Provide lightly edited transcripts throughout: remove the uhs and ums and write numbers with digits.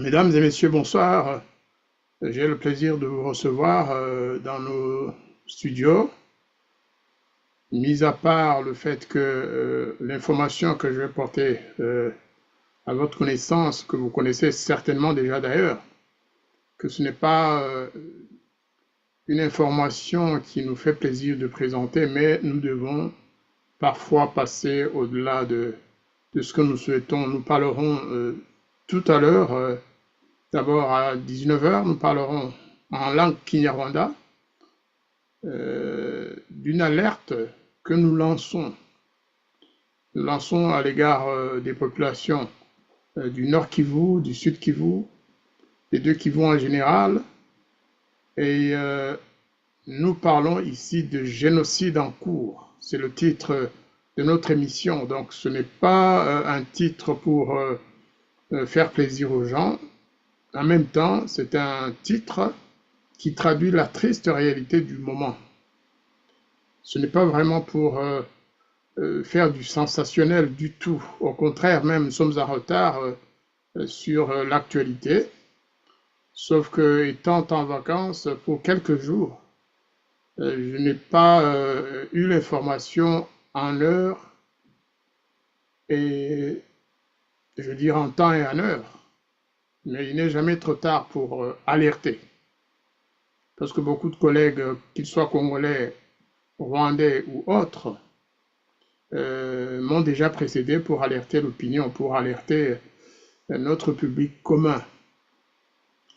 Mesdames et messieurs, bonsoir. J'ai le plaisir de vous recevoir dans nos studios. Mis à part le fait que l'information que je vais porter à votre connaissance, que vous connaissez certainement déjà d'ailleurs, que ce n'est pas une information qui nous fait plaisir de présenter, mais nous devons parfois passer au-delà de ce que nous souhaitons. Nous parlerons tout à l'heure. D'abord, à 19 heures, nous parlerons en langue kinyarwanda d'une alerte que nous lançons. Nous lançons à l'égard des populations du Nord Kivu, du Sud Kivu, des deux Kivu en général. Et nous parlons ici de génocide en cours. C'est le titre de notre émission. Donc ce n'est pas un titre pour faire plaisir aux gens. En même temps, c'est un titre qui traduit la triste réalité du moment. Ce n'est pas vraiment pour faire du sensationnel du tout. Au contraire, même, nous sommes en retard sur l'actualité. Sauf que, étant en vacances pour quelques jours, je n'ai pas eu l'information en heure et, je veux dire, en temps et en heure. Mais il n'est jamais trop tard pour alerter. Parce que beaucoup de collègues, qu'ils soient congolais, rwandais ou autres, m'ont déjà précédé pour alerter l'opinion, pour alerter notre public commun.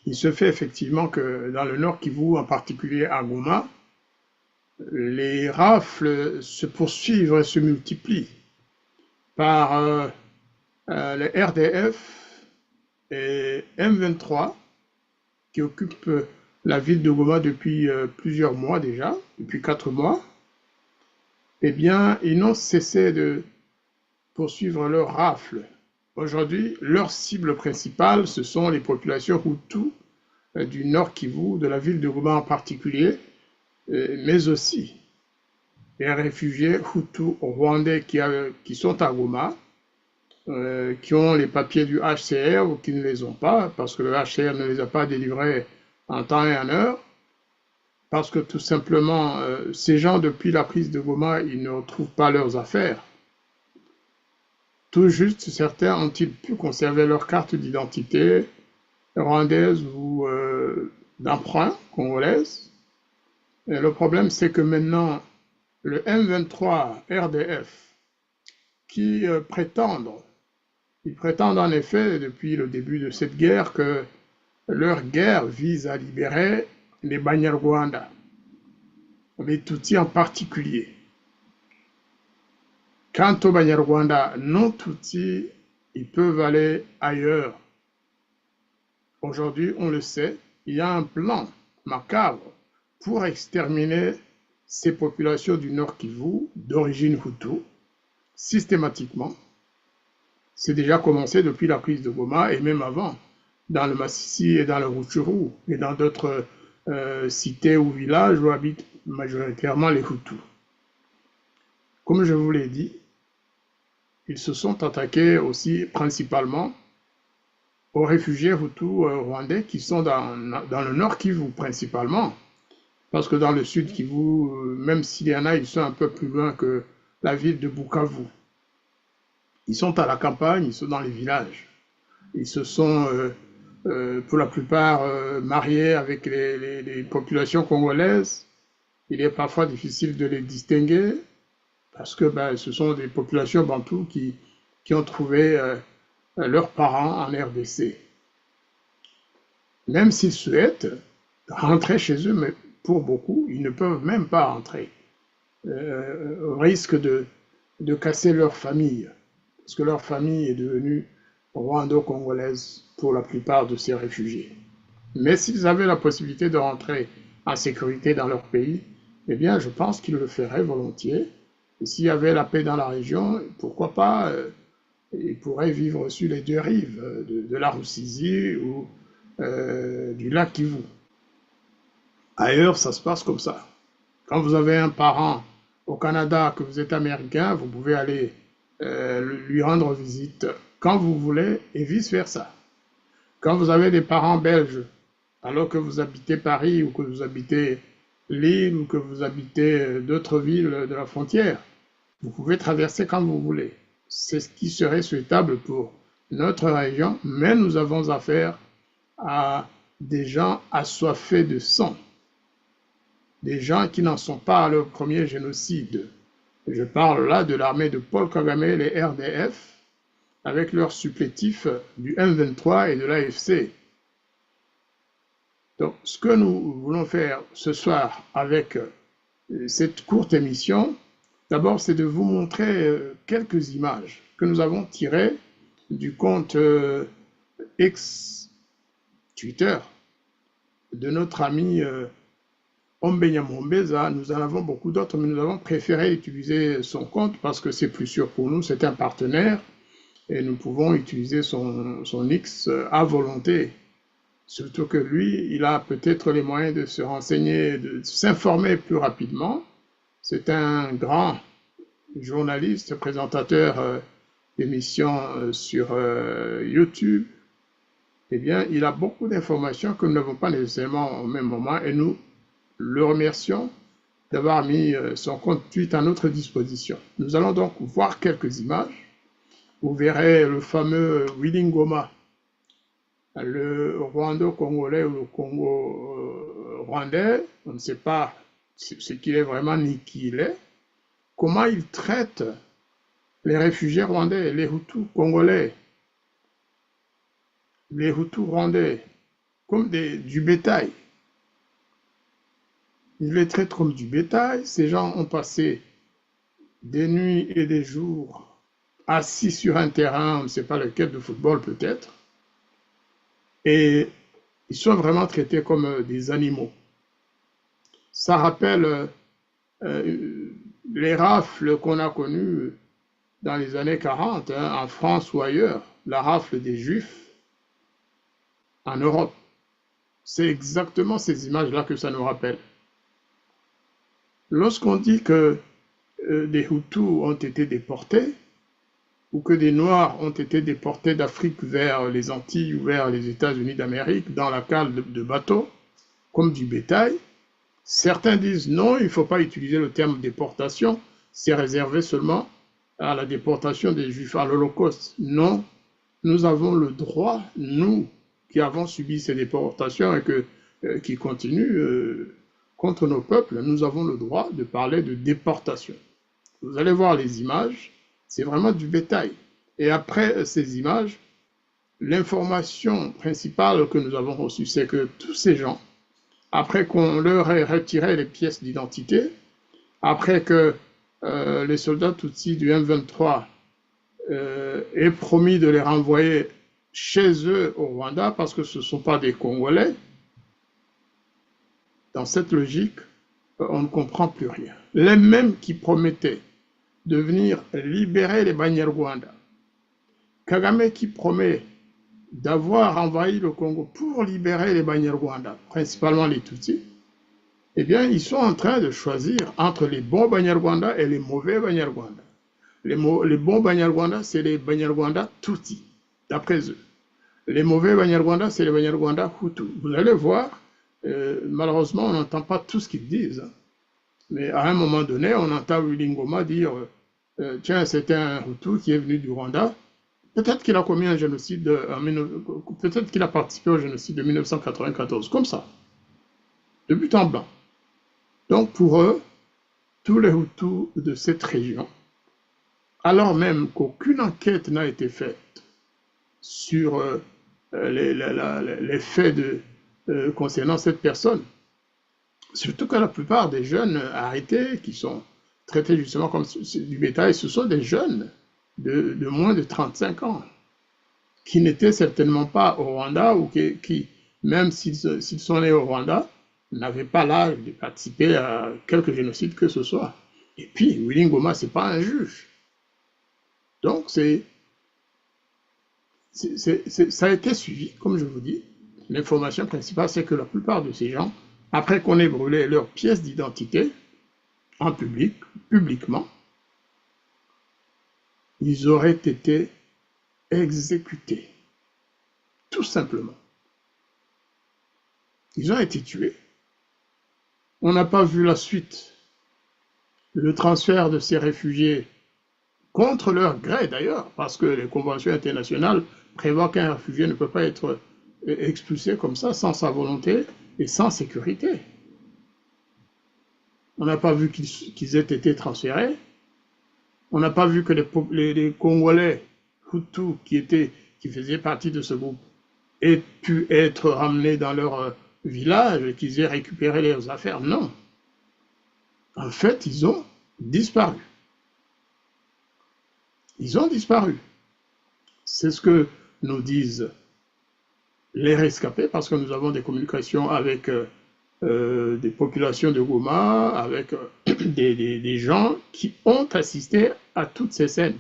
Il se fait effectivement que dans le Nord Kivu, en particulier à Goma, les rafles se poursuivent et se multiplient par les RDF et M23 qui occupent la ville de Goma depuis plusieurs mois déjà, depuis 4 mois. Eh bien, ils n'ont cessé de poursuivre leurs rafles. Aujourd'hui, leur cible principale, ce sont les populations Hutus du Nord Kivu, de la ville de Goma en particulier, mais aussi les réfugiés Hutus rwandais qui sont à Goma, qui ont les papiers du HCR ou qui ne les ont pas, parce que le HCR ne les a pas délivrés en temps et en heure, parce que tout simplement, ces gens, depuis la prise de Goma, ils ne retrouvent pas leurs affaires. Tout juste, certains ont-ils pu conserver leur carte d'identité rwandaise ou d'emprunt congolaise. Et le problème, c'est que maintenant, le M23 RDF, qui ils prétendent en effet, depuis le début de cette guerre, que leur guerre vise à libérer les Banyarwanda, les Tutsis en particulier. Quant aux Banyarwanda non Tutsis, ils peuvent aller ailleurs. Aujourd'hui, on le sait, il y a un plan macabre pour exterminer ces populations du Nord Kivu d'origine Hutu, systématiquement. C'est déjà commencé depuis la prise de Goma et même avant, dans le Massissi et dans le Rutshuru et dans d'autres cités ou villages où habitent majoritairement les Hutus. Comme je vous l'ai dit, ils se sont attaqués aussi principalement aux réfugiés Hutus rwandais qui sont dans le Nord Kivu principalement, parce que dans le Sud Kivu, même s'il y en a, ils sont un peu plus loin que la ville de Bukavu. Ils sont à la campagne, ils sont dans les villages. Ils se sont, pour la plupart, mariés avec les populations congolaises. Il est parfois difficile de les distinguer parce que ce sont des populations bantoues qui ont trouvé leurs parents en RDC. Même s'ils souhaitent rentrer chez eux, mais pour beaucoup, ils ne peuvent même pas rentrer, au risque de casser leur famille, parce que leur famille est devenue rwando-congolaise pour la plupart de ces réfugiés. Mais s'ils avaient la possibilité de rentrer en sécurité dans leur pays, eh bien, je pense qu'ils le feraient volontiers. Et s'il y avait la paix dans la région, pourquoi pas, ils pourraient vivre sur les deux rives de la Rusizi ou du lac Kivu. Ailleurs, ça se passe comme ça. Quand vous avez un parent au Canada, que vous êtes américain, vous pouvez aller lui rendre visite quand vous voulez et vice-versa. Quand vous avez des parents belges, alors que vous habitez Paris ou que vous habitez Lille ou que vous habitez d'autres villes de la frontière, vous pouvez traverser quand vous voulez. C'est ce qui serait souhaitable pour notre région, mais nous avons affaire à des gens assoiffés de sang, des gens qui n'en sont pas à leur premier génocide. Je parle là de l'armée de Paul Kagame, les RDF, avec leurs supplétifs du M23 et de l'AFC. Donc, ce que nous voulons faire ce soir avec cette courte émission, d'abord, c'est de vous montrer quelques images que nous avons tirées du compte X Twitter de notre ami Ombenya Mombeza. Nous en avons beaucoup d'autres, mais nous avons préféré utiliser son compte parce que c'est plus sûr pour nous, c'est un partenaire et nous pouvons utiliser son X à volonté. Surtout que lui, il a peut-être les moyens de se renseigner, de s'informer plus rapidement. C'est un grand journaliste, présentateur d'émissions sur YouTube. Eh bien, il a beaucoup d'informations que nous n'avons pas nécessairement au même moment et nous le remercions d'avoir mis son compte Twitter à notre disposition. Nous allons donc voir quelques images. Vous verrez le fameux Willy Ngoma, le Rwando-Congolais ou le Congo-Rwandais. On ne sait pas ce qu'il est vraiment ni qui il est. Comment il traite les réfugiés rwandais, les Hutus congolais, les Hutus rwandais, comme du bétail. Il les traite comme du bétail. Ces gens ont passé des nuits et des jours assis sur un terrain, on ne sait pas lequel, de football peut-être, et ils sont vraiment traités comme des animaux. Ça rappelle les rafles qu'on a connues dans les années 40, en France ou ailleurs, la rafle des Juifs en Europe. C'est exactement ces images-là que ça nous rappelle. Lorsqu'on dit que des Hutus ont été déportés, ou que des Noirs ont été déportés d'Afrique vers les Antilles ou vers les États-Unis d'Amérique dans la cale de bateaux, comme du bétail, certains disent non, il ne faut pas utiliser le terme déportation, c'est réservé seulement à la déportation des Juifs, à l'Holocauste. Non, nous avons le droit, nous qui avons subi ces déportations et qui continuent contre nos peuples, nous avons le droit de parler de déportation. Vous allez voir les images, c'est vraiment du bétail. Et après ces images, l'information principale que nous avons reçue, c'est que tous ces gens, après qu'on leur ait retiré les pièces d'identité, après que les soldats Tutsis du M23 aient promis de les renvoyer chez eux au Rwanda, parce que ce ne sont pas des Congolais, dans cette logique, on ne comprend plus rien. Les mêmes qui promettaient de venir libérer les Banyarwanda, Kagame qui promet d'avoir envahi le Congo pour libérer les Banyarwanda, principalement les Tutsis, eh bien, ils sont en train de choisir entre les bons Banyarwanda et les mauvais Banyarwanda. Les bons Banyarwanda, c'est les Banyarwanda Tutsis, d'après eux. Les mauvais Banyarwanda, c'est les Banyarwanda Hutus. Vous allez voir, malheureusement, on n'entend pas tout ce qu'ils disent. Hein. Mais à un moment donné, on entend Willy Ngoma dire tiens, c'est un Hutu qui est venu du Rwanda. Peut-être qu'il a commis un génocide, peut-être qu'il a participé au génocide de 1994, comme ça, de but en blanc. Donc pour eux, tous les Hutus de cette région, alors même qu'aucune enquête n'a été faite sur les faits concernant cette personne, surtout que la plupart des jeunes arrêtés, qui sont traités justement comme du bétail, ce sont des jeunes de moins de 35 ans, qui n'étaient certainement pas au Rwanda, ou qui même s'ils sont nés au Rwanda, n'avaient pas l'âge de participer à quelque génocide que ce soit. Et puis, Willy Ngoma, ce n'est pas un juge. Donc, ça a été suivi, comme je vous dis. L'information principale, c'est que la plupart de ces gens, après qu'on ait brûlé leurs pièces d'identité en public, publiquement, ils auraient été exécutés, tout simplement. Ils ont été tués. On n'a pas vu la suite. Le transfert de ces réfugiés, contre leur gré d'ailleurs, parce que les conventions internationales prévoient qu'un réfugié ne peut pas être expulsé comme ça, sans sa volonté et sans sécurité. On n'a pas vu qu'ils aient été transférés. On n'a pas vu que les Congolais Hutus qui faisaient partie de ce groupe aient pu être ramenés dans leur village et qu'ils aient récupéré leurs affaires. Non. En fait, ils ont disparu. Ils ont disparu. C'est ce que nous disent les rescapés, parce que nous avons des communications avec des populations de Goma, avec des gens qui ont assisté à toutes ces scènes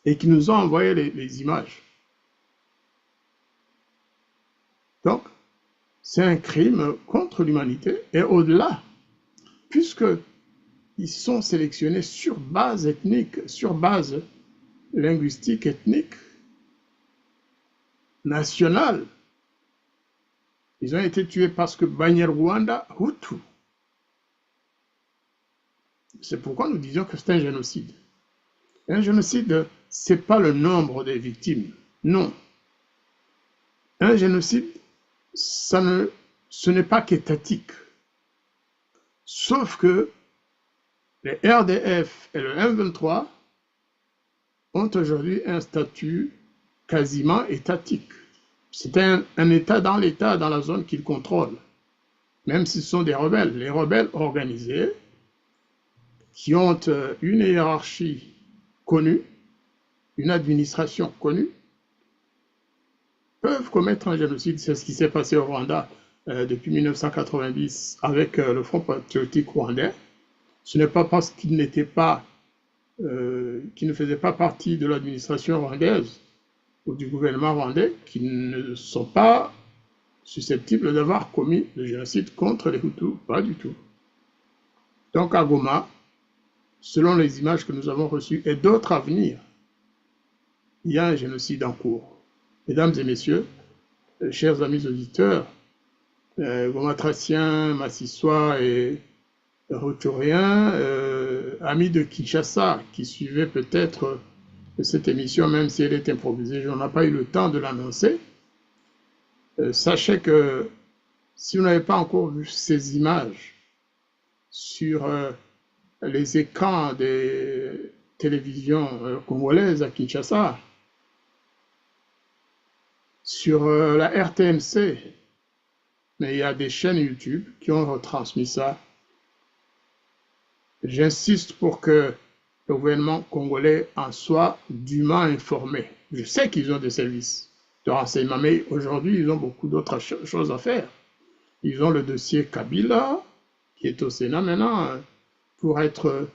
et qui nous ont envoyé les images. Donc, c'est un crime contre l'humanité et au-delà, puisqu'ils sont sélectionnés sur base ethnique, sur base linguistique, ethnique, nationale. Ils ont été tués parce que Banyarwanda Hutu. C'est pourquoi nous disons que c'est un génocide. Un génocide, ce n'est pas le nombre des victimes. Non. Un génocide, ce n'est pas qu'étatique. Sauf que les RDF et le M23 ont aujourd'hui un statut quasiment étatique. C'est un État dans l'État, dans la zone qu'ils contrôlent, même s'ils sont des rebelles. Les rebelles organisés, qui ont une hiérarchie connue, une administration connue, peuvent commettre un génocide. C'est ce qui s'est passé au Rwanda depuis 1990 avec le Front patriotique rwandais. Ce n'est pas parce qu'ils n'étaient pas, qu'ils ne faisaient pas partie de l'administration rwandaise ou du gouvernement rwandais, qu'ils ne sont pas susceptibles d'avoir commis le génocide contre les Hutus, pas du tout. Donc à Goma, selon les images que nous avons reçues et d'autres à venir, il y a un génocide en cours. Mesdames et messieurs, chers amis auditeurs, Gomatraciens, Massissois et Roturiens, amis de Kinshasa qui suivaient peut-être cette émission, même si elle est improvisée, je n'ai pas eu le temps de l'annoncer. Sachez que si vous n'avez pas encore vu ces images sur les écrans des télévisions congolaises à Kinshasa, sur la RTNC, mais il y a des chaînes YouTube qui ont retransmis ça. J'insiste pour que le gouvernement congolais en soit dûment informé. Je sais qu'ils ont des services de renseignement, mais aujourd'hui, ils ont beaucoup d'autres choses à faire. Ils ont le dossier Kabila, qui est au Sénat maintenant, pour que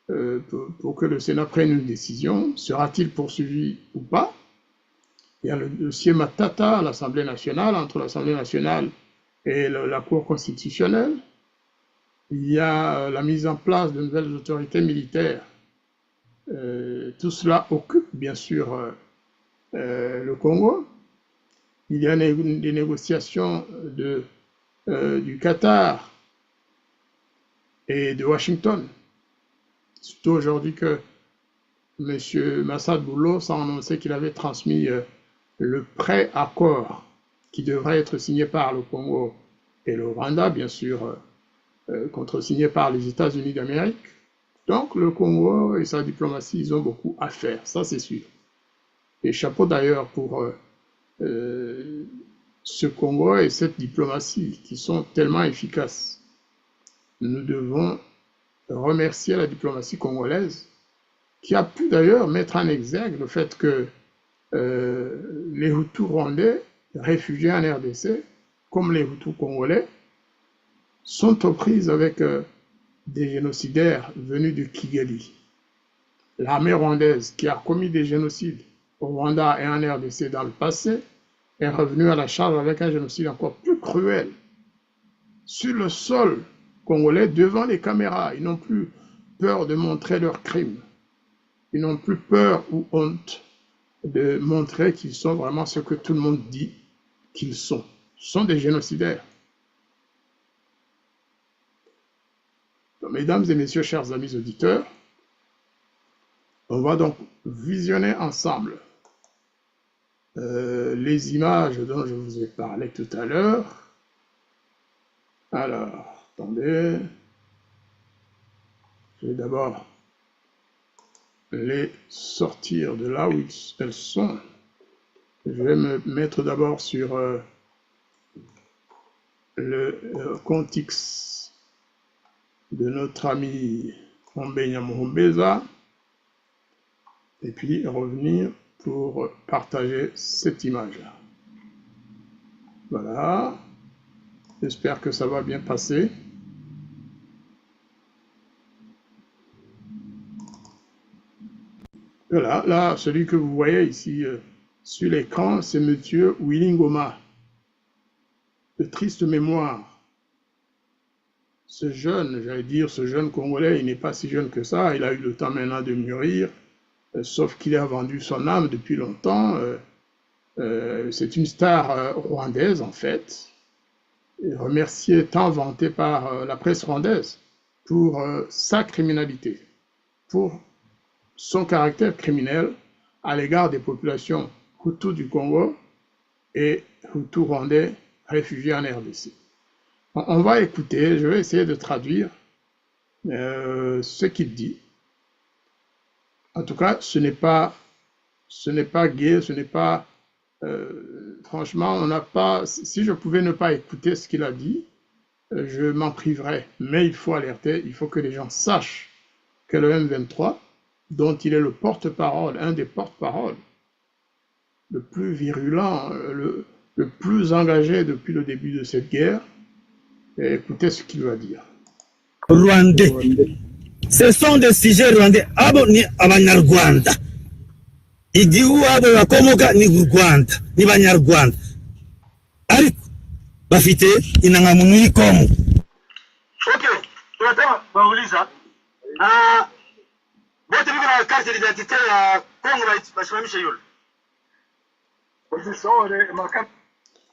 le Sénat prenne une décision. Sera-t-il poursuivi ou pas? Il y a le dossier Matata à l'Assemblée nationale, entre l'Assemblée nationale et la Cour constitutionnelle. Il y a la mise en place de nouvelles autorités militaires. Tout cela occupe bien sûr le Congo. Il y a des négociations du Qatar et de Washington. Surtout aujourd'hui que M. Massad Boulos a annoncé qu'il avait transmis le pré-accord qui devrait être signé par le Congo et le Rwanda, bien sûr, contresigné par les États-Unis d'Amérique. Donc le Congo et sa diplomatie, ils ont beaucoup à faire, ça c'est sûr. Et chapeau d'ailleurs pour ce Congo et cette diplomatie qui sont tellement efficaces. Nous devons remercier la diplomatie congolaise qui a pu d'ailleurs mettre en exergue le fait que les Hutus rwandais, réfugiés en RDC, comme les Hutus congolais, sont aux prises avec des génocidaires venus de Kigali. L'armée rwandaise qui a commis des génocides au Rwanda et en RDC dans le passé est revenue à la charge avec un génocide encore plus cruel sur le sol congolais devant les caméras. Ils n'ont plus peur de montrer leurs crimes. Ils n'ont plus peur ou honte de montrer qu'ils sont vraiment ce que tout le monde dit qu'ils sont. sont des génocidaires. Donc, mesdames et messieurs, chers amis auditeurs, on va donc visionner ensemble les images dont je vous ai parlé tout à l'heure. Alors, attendez. Je vais d'abord les sortir de là où elles sont. Je vais me mettre d'abord sur le compte X de notre ami Mbenya Muhumbeza et puis revenir pour partager cette image-là. Voilà. J'espère que ça va bien passer. Voilà, là, celui que vous voyez ici sur l'écran, c'est Monsieur Willy Ngoma, de triste mémoire. Ce jeune, j'allais dire, ce jeune Congolais, il n'est pas si jeune que ça, il a eu le temps maintenant de mûrir, sauf qu'il a vendu son âme depuis longtemps. C'est une star rwandaise, en fait, remerciée tant vantée par la presse rwandaise pour sa criminalité, pour son caractère criminel à l'égard des populations Hutus du Congo et Hutus rwandais réfugiés en RDC. On va écouter, je vais essayer de traduire ce qu'il dit. En tout cas, ce n'est pas gai, ce n'est pas... franchement, on n'a pas... Si je pouvais ne pas écouter ce qu'il a dit, je m'en priverais. Mais il faut alerter, il faut que les gens sachent que le M23, dont il est le porte-parole, un des porte-paroles, le plus virulent, le plus engagé depuis le début de cette guerre, et écoutez ce qu'il va dire. Rwandais. Ce sont des sujets rwandais. Abo ni abanyarwanda. Igihugu abo bakomoka ni Rwanda, ni banyarwanda. Ariko bafite inangamuntu y'Kongo. Okay, tunataka bauliza wote biko na carte d'identité ya Kongo basimamishe yule.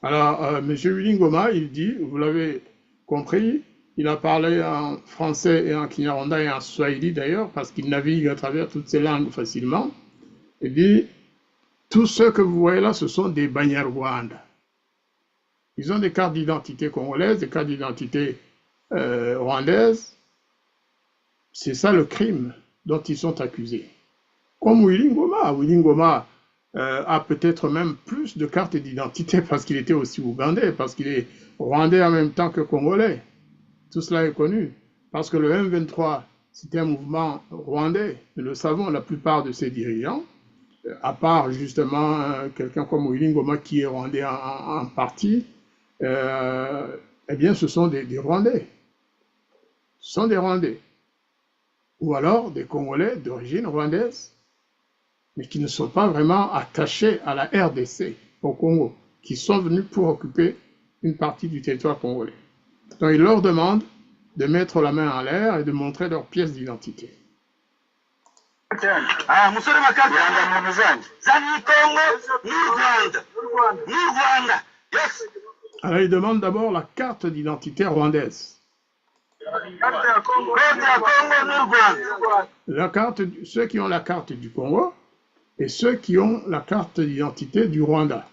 Alors, M. Willy Ngoma, il dit, vous l'avez compris, il a parlé en français et en Kinyarwanda et en Swahili d'ailleurs, parce qu'il navigue à travers toutes ces langues facilement. Il dit, tous ceux que vous voyez là, ce sont des Banyarwanda. Ils ont des cartes d'identité congolaises, des cartes d'identité rwandaises. C'est ça le crime dont ils sont accusés. Comme Willy Ngoma. Willy Ngoma a peut-être même plus de cartes d'identité parce qu'il était aussi ougandais, parce qu'il est rwandais en même temps que congolais. Tout cela est connu. Parce que le M23, c'était un mouvement rwandais. Nous le savons, la plupart de ses dirigeants, à part justement quelqu'un comme Willy Ngoma qui est rwandais en partie, eh bien ce sont des Rwandais. Ce sont des Rwandais. Ou alors des Congolais d'origine rwandaise, mais qui ne sont pas vraiment attachés à la RDC, au Congo, qui sont venus pour occuper une partie du territoire congolais. Donc il leur demande de mettre la main en l'air et de montrer leurs pièces d'identité. Musore makati yangamuntu zani Kongo n'u Rwanda. Yes. Alors il demande d'abord la carte d'identité rwandaise. La carte, ceux qui ont la carte du Congo et ceux qui ont la carte d'identité du Rwanda.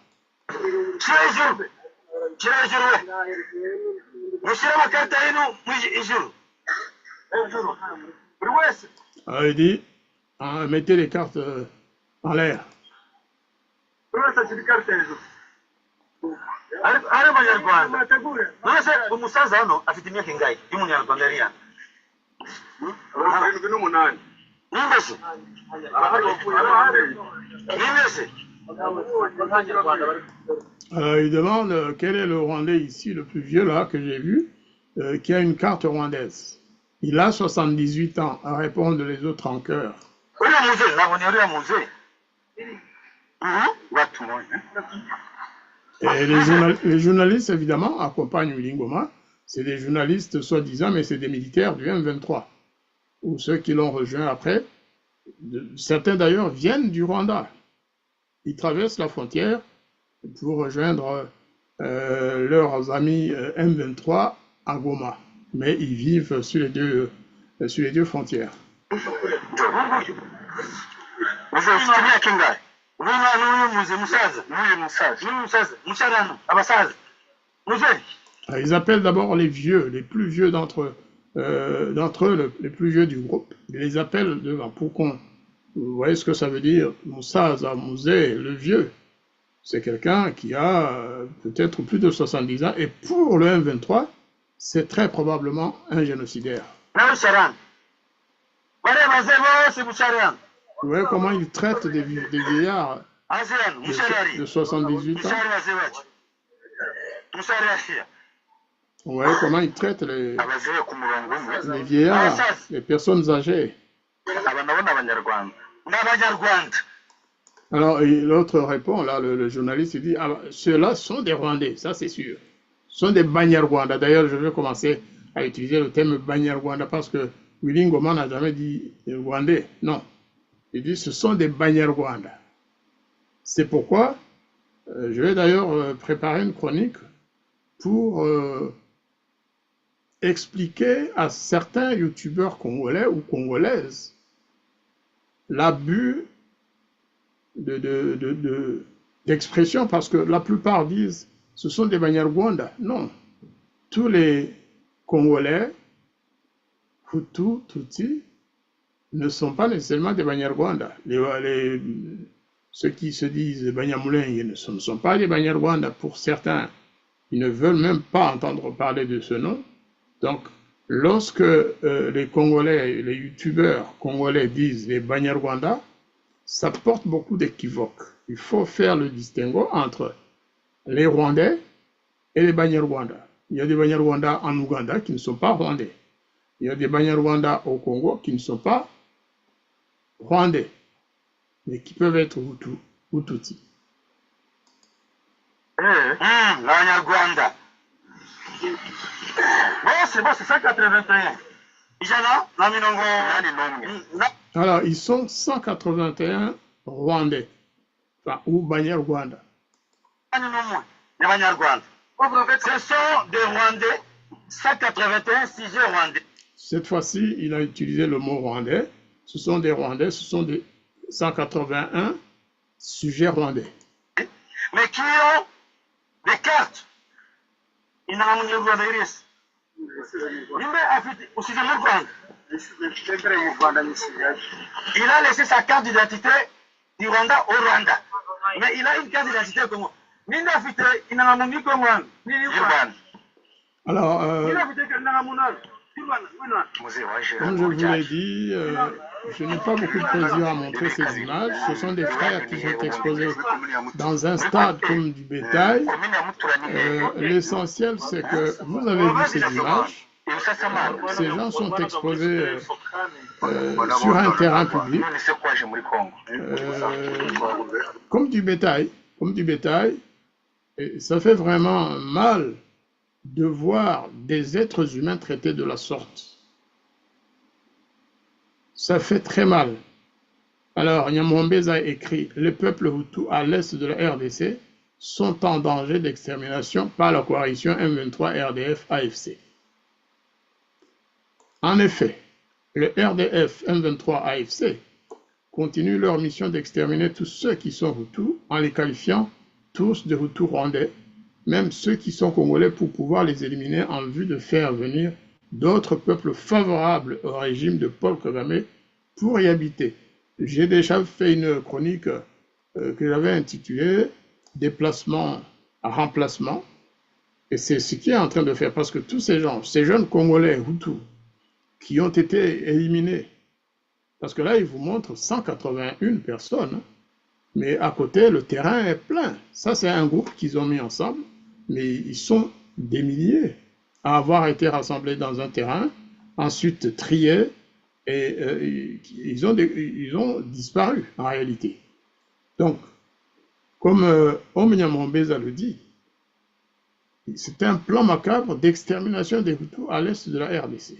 Alors il dit, mettez les cartes en l'air. Ari abanyarwanda none se umusaza hano afite imyaka ingahe y'umunyarwanda ariya 78 nimbese Il demande quel est le Rwandais ici, le plus vieux là que j'ai vu, qui a une carte rwandaise. Il a 78 ans, à répondre les autres en chœur. Et les journalistes, évidemment, accompagnent Willy Ngoma. C'est des journalistes soi-disant, mais c'est des militaires du M23. Ou ceux qui l'ont rejoint après. Certains d'ailleurs viennent du Rwanda. Ils traversent la frontière pour rejoindre leurs amis M23 à Goma. Mais ils vivent sur les deux frontières. Ils appellent d'abord les vieux, les plus vieux d'entre eux, les plus vieux du groupe. Ils les appellent devant pour qu'on... Vous voyez ce que ça veut dire? Moussaza, Mouzé, le vieux. C'est quelqu'un qui a peut-être plus de 70 ans. Et pour le M23, c'est très probablement un génocidaire. Vous voyez comment il traite des vieillards de 78 ans. Vous voyez comment il traite les vieillards, les personnes âgées. Alors l'autre répond, là le journaliste il dit, ah, ceux-là sont des Rwandais, ça c'est sûr. Ce sont des Banyarwanda. D'ailleurs, je vais commencer à utiliser le terme Banyarwanda parce que Willy Ngoma n'a jamais dit Rwandais. Non. Il dit ce sont des Banyarwanda. C'est pourquoi je vais d'ailleurs préparer une chronique pour expliquer à certains youtubeurs congolais ou congolaises l'abus d'expression, parce que la plupart disent ce sont des Banyarwanda. Non. Tous les Congolais, Hutu, Tutsi, ne sont pas nécessairement des Banyarwanda. Ceux qui se disent Banyamulenge ce ne sont pas des Banyarwanda. Pour certains, ils ne veulent même pas entendre parler de ce nom. Donc, lorsque les Congolais, les youtubeurs congolais disent les Banyarwanda, ça porte beaucoup d'équivoques. Il faut faire le distinguo entre les Rwandais et les Banyarwanda. Il y a des Banyarwanda en Ouganda qui ne sont pas Rwandais. Il y a des Banyarwanda au Congo qui ne sont pas Rwandais, mais qui peuvent être Hutu ou Tutsi. Banyarwanda. C'est bon, c'est 181. Alors, ils sont 181 Rwandais, enfin, ou Banyarwanda. Ce sont des Rwandais, 181 sujets Rwandais. Cette fois-ci, il a utilisé le mot Rwandais. Ce sont des Rwandais, ce sont des 181 sujets Rwandais. Mais qui ont des cartes. Il a laissé sa carte d'identité du Rwanda au Rwanda. Mais il a une carte d'identité au Congo. Alors, comme je vous l'ai dit, je n'ai pas beaucoup de plaisir à montrer ces images. Ce sont des frères qui sont exposés dans un stade comme du bétail. L'essentiel, c'est que vous avez vu ces images. Ces gens sont exposés sur un terrain public, comme du bétail. Et ça fait vraiment mal de voir des êtres humains traités de la sorte. Ça fait très mal. Alors, Nyamwambeza a écrit « Les peuples Hutus à l'est de la RDC sont en danger d'extermination par la coalition M23 RDF-AFC. » En effet, le RDF-M23-AFC continue leur mission d'exterminer tous ceux qui sont Hutus en les qualifiant tous de Hutus rwandais, même ceux qui sont congolais, pour pouvoir les éliminer en vue de faire venir d'autres peuples favorables au régime de Paul Kagame pour y habiter. J'ai déjà fait une chronique que j'avais intitulée « Déplacement à remplacement ». Et c'est ce qui est en train de faire, parce que tous ces gens, ces jeunes Congolais Hutus, qui ont été éliminés, parce que là, ils vous montrent 181 personnes, mais à côté, le terrain est plein. Ça, c'est un groupe qu'ils ont mis ensemble, mais ils sont des milliers à avoir été rassemblés dans un terrain, ensuite triés, et ils ont disparu en réalité. Donc, comme Nyamwambeza le dit, c'est un plan macabre d'extermination des Hutus à l'est de la RDC.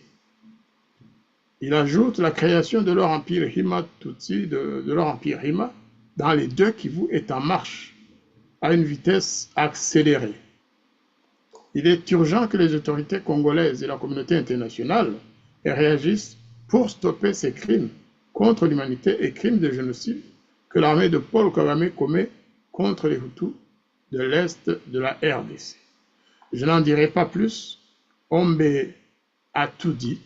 Il ajoute la création de leur empire Hima-Tutsi, de leur empire Hima, dans les deux Kivu est en marche, à une vitesse accélérée. Il est urgent que les autorités congolaises et la communauté internationale réagissent pour stopper ces crimes contre l'humanité et crimes de génocide que l'armée de Paul Kagame commet contre les Hutus de l'Est de la RDC. Je n'en dirai pas plus, Ombe a tout dit.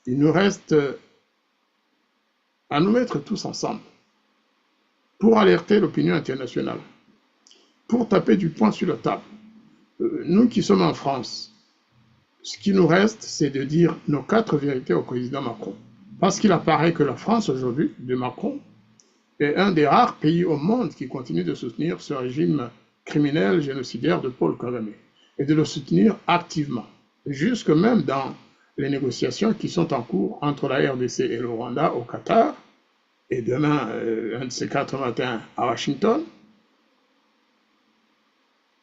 Il nous reste à nous mettre tous ensemble pour alerter l'opinion internationale, pour taper du poing sur la table. Nous qui sommes en France, ce qui nous reste, c'est de dire nos 4 vérités au président Macron. Parce qu'il apparaît que la France aujourd'hui, de Macron, est un des rares pays au monde qui continue de soutenir ce régime criminel génocidaire de Paul Kagame et de le soutenir activement, jusque même dans les négociations qui sont en cours entre la RDC et le Rwanda au Qatar, et demain, un de ces 4 matins à Washington.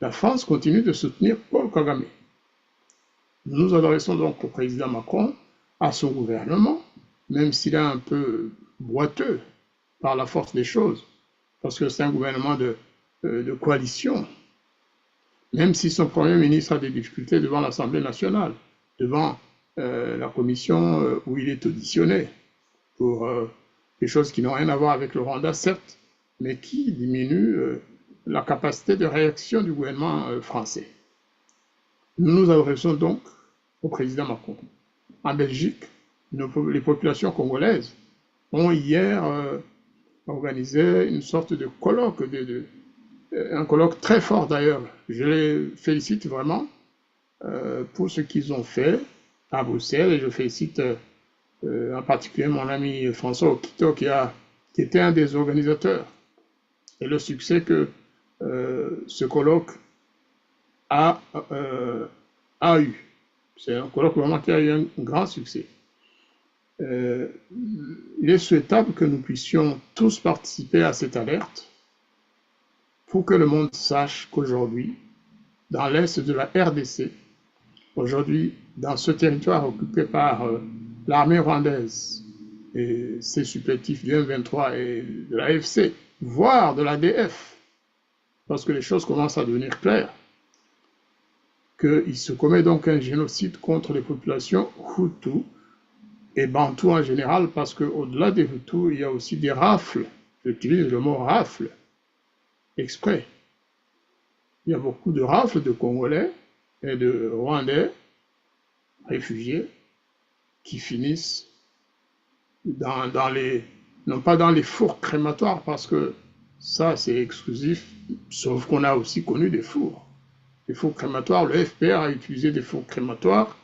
La France continue de soutenir Paul Kagame. Nous nous adressons donc au président Macron, à son gouvernement, même s'il est un peu boiteux par la force des choses, parce que c'est un gouvernement de coalition, même si son Premier ministre a des difficultés devant l'Assemblée nationale, devant la commission où il est auditionné, pour des choses qui n'ont rien à voir avec le Rwanda, certes, mais qui diminuent la capacité de réaction du gouvernement français. Nous nous adressons donc au président Macron. En Belgique, les populations congolaises ont hier organisé une sorte de colloque, un colloque très fort d'ailleurs. Je les félicite vraiment pour ce qu'ils ont fait à Bruxelles, et je félicite en particulier mon ami François Okito qui était un des organisateurs, et le succès que ce colloque a eu. C'est un colloque vraiment qui a eu un grand succès. Il est souhaitable que nous puissions tous participer à cette alerte pour que le monde sache qu'aujourd'hui, dans l'est de la RDC, aujourd'hui, dans ce territoire occupé par l'armée rwandaise et ses supplétifs du M23 et de l'AFC, voire de l'ADF, parce que les choses commencent à devenir claires, qu'il se commet donc un génocide contre les populations Hutus et Bantous en général, parce qu'au-delà des Hutus, il y a aussi des rafles. J'utilise le mot rafle exprès. Il y a beaucoup de rafles de Congolais et de Rwandais réfugiés qui finissent non pas dans les fours crématoires, parce que ça c'est exclusif, sauf qu'on a aussi connu des fours. Les fours crématoires, le FPR a utilisé des fours crématoires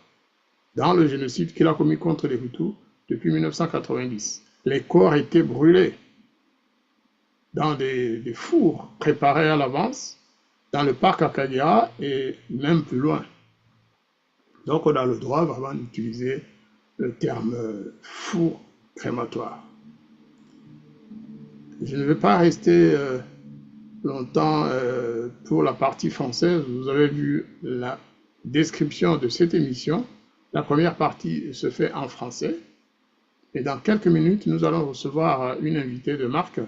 dans le génocide qu'il a commis contre les Hutus depuis 1990. Les corps étaient brûlés dans des fours préparés à l'avance, dans le parc Akagera et même plus loin. Donc on a le droit vraiment d'utiliser le terme four crématoire. Je ne vais pas rester longtemps pour la partie française. Vous avez vu la description de cette émission. La première partie se fait en français. Et dans quelques minutes, nous allons recevoir une invitée de marque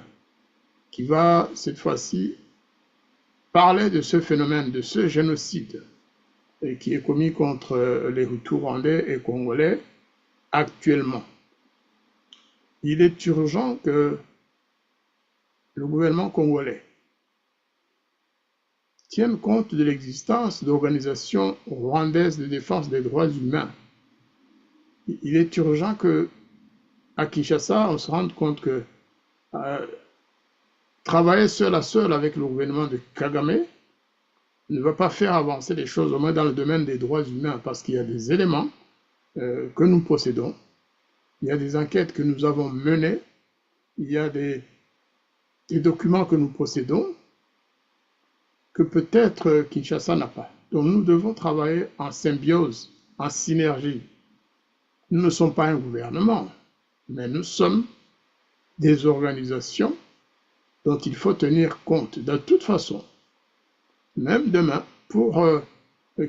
qui va cette fois-ci parler de ce phénomène, de ce génocide qui est commis contre les Hutus rwandais et congolais actuellement. Il est urgent que le gouvernement congolais tienne compte de l'existence d'organisations rwandaises de défense des droits humains. Il est urgent que, à Kinshasa, on se rende compte que travailler seul à seul avec le gouvernement de Kagame ne va pas faire avancer les choses, au moins dans le domaine des droits humains, parce qu'il y a des éléments que nous possédons, il y a des enquêtes que nous avons menées, il y a des documents que nous possédons que peut-être Kinshasa n'a pas. Donc nous devons travailler en symbiose, en synergie. Nous ne sommes pas un gouvernement, mais nous sommes des organisations dont il faut tenir compte. De toute façon, même demain, pour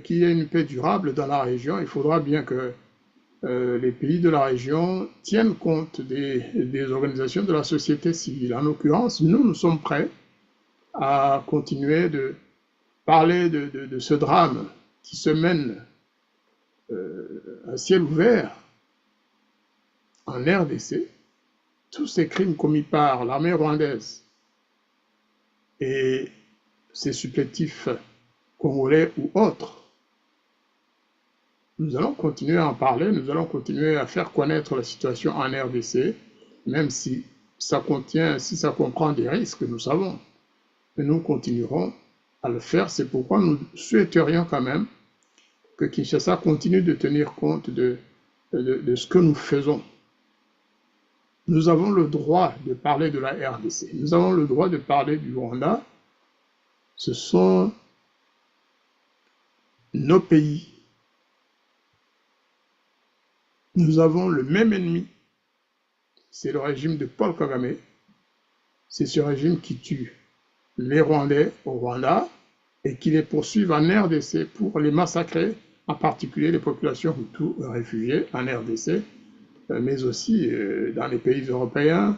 qu'il y ait une paix durable dans la région, il faudra bien que les pays de la région tiennent compte des organisations de la société civile. En l'occurrence, nous sommes prêts à continuer parler de ce drame qui se mène à ciel ouvert en RDC, tous ces crimes commis par l'armée rwandaise et ses supplétifs congolais ou autres, nous allons continuer à en parler, nous allons continuer à faire connaître la situation en RDC, même si ça comprend des risques, nous savons. Mais nous continuerons à le faire. C'est pourquoi nous souhaiterions quand même que Kinshasa continue de tenir compte de ce que nous faisons. Nous avons le droit de parler de la RDC. Nous avons le droit de parler du Rwanda. Ce sont nos pays. Nous avons le même ennemi. C'est le régime de Paul Kagame. C'est ce régime qui tue les Rwandais au Rwanda et qui les poursuivent en RDC pour les massacrer, en particulier les populations hutus réfugiées en RDC, mais aussi dans les pays européens.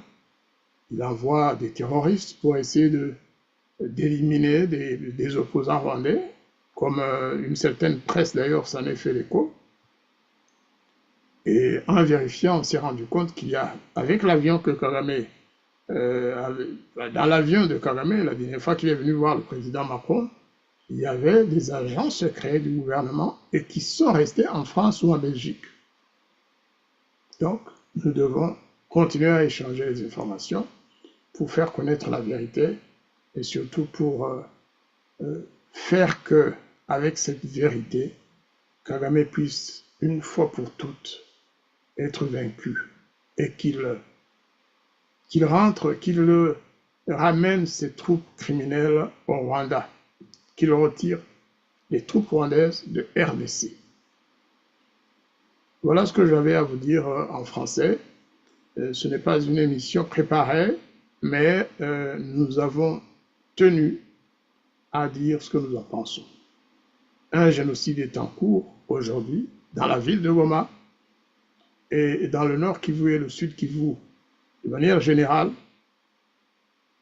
Il envoie des terroristes pour essayer d'éliminer des opposants rwandais, comme une certaine presse d'ailleurs s'en est fait l'écho. Et en vérifiant, on s'est rendu compte qu'il y a, avec l'avion que Kagame, dans l'avion de Kagame, la dernière fois qu'il est venu voir le président Macron, il y avait des agents secrets du gouvernement et qui sont restés en France ou en Belgique. Donc, nous devons continuer à échanger les informations pour faire connaître la vérité et surtout pour faire que, avec cette vérité, Kagame puisse, une fois pour toutes, être vaincu et qu'il ramène ses troupes criminelles au Rwanda, qu'il retire les troupes rwandaises de RDC. Voilà ce que j'avais à vous dire en français. Ce n'est pas une émission préparée, mais nous avons tenu à dire ce que nous en pensons. Un génocide est en cours aujourd'hui dans la ville de Goma et dans le nord Kivu et le sud Kivu. De manière générale,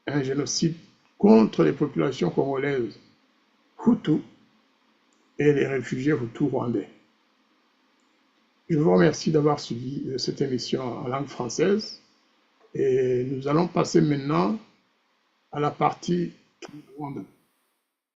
un génocide contre les populations congolaises Hutus et les réfugiés Hutus rwandais. Je vous remercie d'avoir suivi cette émission en langue française et nous allons passer maintenant à la partie Rwanda.